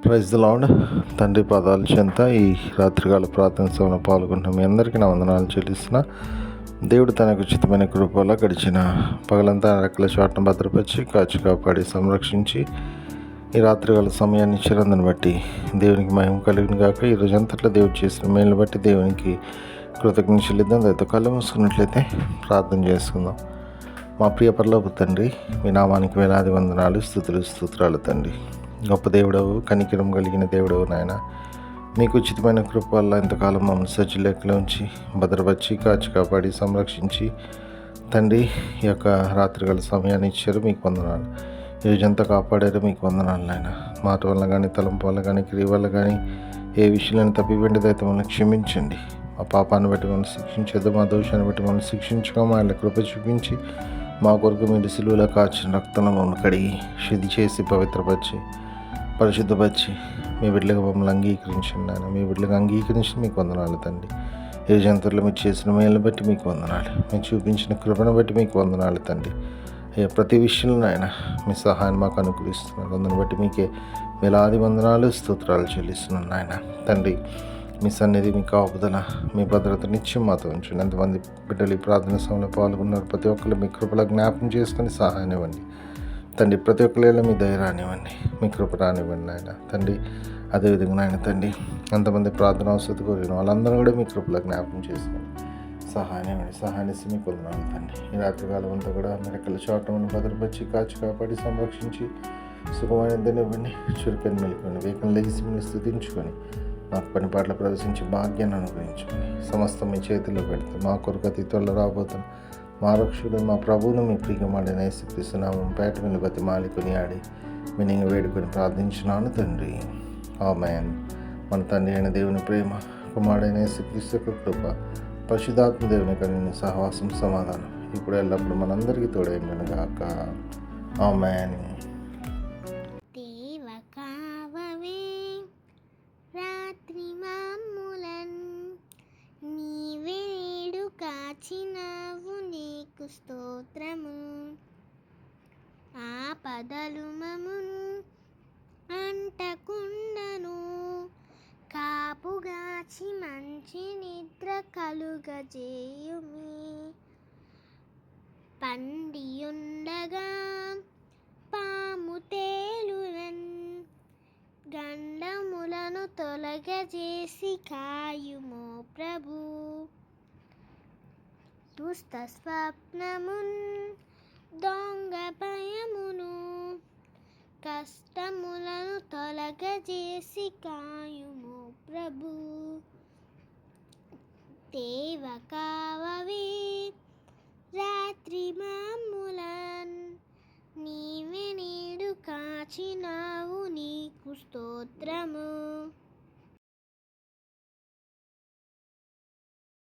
Praise the lord. తండ్రి పాదాల చెంత ఈ రాత్రికాల ప్రార్థన సభలో పాల్గొంటున్న మీ అందరికీ నా వందనాలు చెల్లిస్తున్నా. దేవుడు తనకు ఉచితమైన కృపలో గడిచిన పగలంతా రెక్కల చాటును భద్రపరిచి కాచి కాపాడి సంరక్షించి ఈ రాత్రికాల సమయాన్ని ఇచ్చినందుని బట్టి దేవునికి మహిమ కలిగిన గాక. ఈ రోజంతట్లో దేవుడు చేసిన మేలును బట్టి దేవునికి కృతజ్ఞతలు చెల్లిద్దాం. దయతో కళ్ళు మూసుకున్నట్లయితే ప్రార్థన చేసుకుందాం. మా ప్రియ పరలోక తండ్రి, మీ నామానికి వేలాది వందనాలు, స్తుతులు తండ్రి. గొప్ప దేవుడవు, కనికరం కలిగిన దేవుడవు నాయన. మీకు ఉచితమైన కృప వల్ల ఇంతకాలం మమ్మల్ని సజ్జలెక్కలో ఉంచి భద్రపరిచి కాచి కాపాడి సంరక్షించి తండ్రి ఈ యొక్క రాత్రికాల సమయాన్ని ఇచ్చారు. మీకు వందనాలు. ఈరోజంతా కాపాడారు. మీకు వందనాలు నాయన. మాట వల్ల కానీ, తలంపు వల్ల కానీ, క్రియ వల్ల కానీ ఏ విషయాలను తప్పిపెండిదైతే మనల్ని క్షమించండి. మా పాపాన్ని బట్టి మనం శిక్షించదు, మా దోషాన్ని బట్టి మనం శిక్షించుకో. మా ఆయన కృప చూపించి మా కొరకు మీరు సిలువలో కాచిన రక్తంలో మమ్మల్ని కడిగి శుద్ధి చేసి పవిత్రపరిచి పరిశుద్ధపరిచి మీ బిడ్డలుగా మమ్మల్ని అంగీకరించండి నాయన. మీ బిడ్డలుగా అంగీకరించి మీకు వందనాలు తండ్రి. ఏ జంతువులు మీరు చేసిన మేలును బట్టి మీకు వందనాలు, మీరు చూపించిన కృపను బట్టి మీకు వందనాలు తండ్రి. అయ్యా, ప్రతి విషయంలో ఆయన మీ సహాయం మాకు అనుకూలిస్తున్నారు. అందుని బట్టి మీకే వేలాది వందనాలు, స్తోత్రాలు చెల్లిస్తున్నాను నాయన తండ్రి. మీ సన్నిధి, మీ కాపుదల, మీ భద్రత నిత్యం మాతో ఉంచండి. ఎంతమంది బిడ్డలు ఈ ప్రార్థన సమయంలో పాల్గొన్నారు, ప్రతి ఒక్కరు మీ కృపలో జ్ఞాపకం చేసుకొని సహాయం ఇవ్వండి తండ్రి. ప్రతి ఒక్కరిలో మీ ధైర్యాన్ని ఇవ్వండి, మీ కృప రానివ్వండి నాయన తండ్రి. అదేవిధంగా నాయన తండ్రి, ఎంతమంది ప్రార్థన అవసరం కోరిన వాళ్ళందరూ కూడా మీ కృపలో జ్ఞాపకం చేసుకొని సహాయం ఇవ్వండి. సహాయాన్ని ఇస్తే మీకు వందనాలు తండ్రి. ఈ రాత్రికాలం అంతా కూడా మెరకల చోటను భద్రపరిచి కాచి కాపాడి సంరక్షించి సుఖమైన దినివ్వండి. చురుకని మెలుకొని వేగం లెగిసి మీరు స్థుతించుకొని మాకు పని పాటలు ప్రదర్శించి భాగ్యాన్ని అనుగ్రహించుకొని సమస్తం మీ చేతిలో పెడితే మా కొరకు అతి త్వరలో రాబోతున్న మా రక్షకుడు మా ప్రభువును మీ ప్రియమాడిన యేసుక్రీస్తునామం పేట మీద బతి మాలికొని ఆడి వినింగ వేడుకొని ప్రార్థించినాను తండ్రి. ఆమేన్. మన తండ్రి అయిన దేవుని ప్రేమ, కుమారుడైన యేసుక్రీస్తు యొక్క కృప, పరిశుద్ధాత్మ దేవుని కలిగిన సహవాసం, సమాధానం ఇప్పుడు ఎల్లప్పుడు మనందరికీ తోడైండును గాక. ఆమేన్. కాచినవు నీకు స్తోత్రము. ఆపదలు మమును అంటకుండను, కాపుగాచి మంచి నిద్ర కలుగజేయుమి. పండియుండగా పాము తేలునన్, గండములను తొలగజేసి కాయుమో ప్రభు. దుష్ట స్వప్నమున్ దొంగ భయమును, కష్టములను తొలగజేసి కాయుము ప్రభు. దేవ కావవే రాత్రి మమ్ములన్, నీవే నేడు కాచినావు నీకు స్తోత్రము.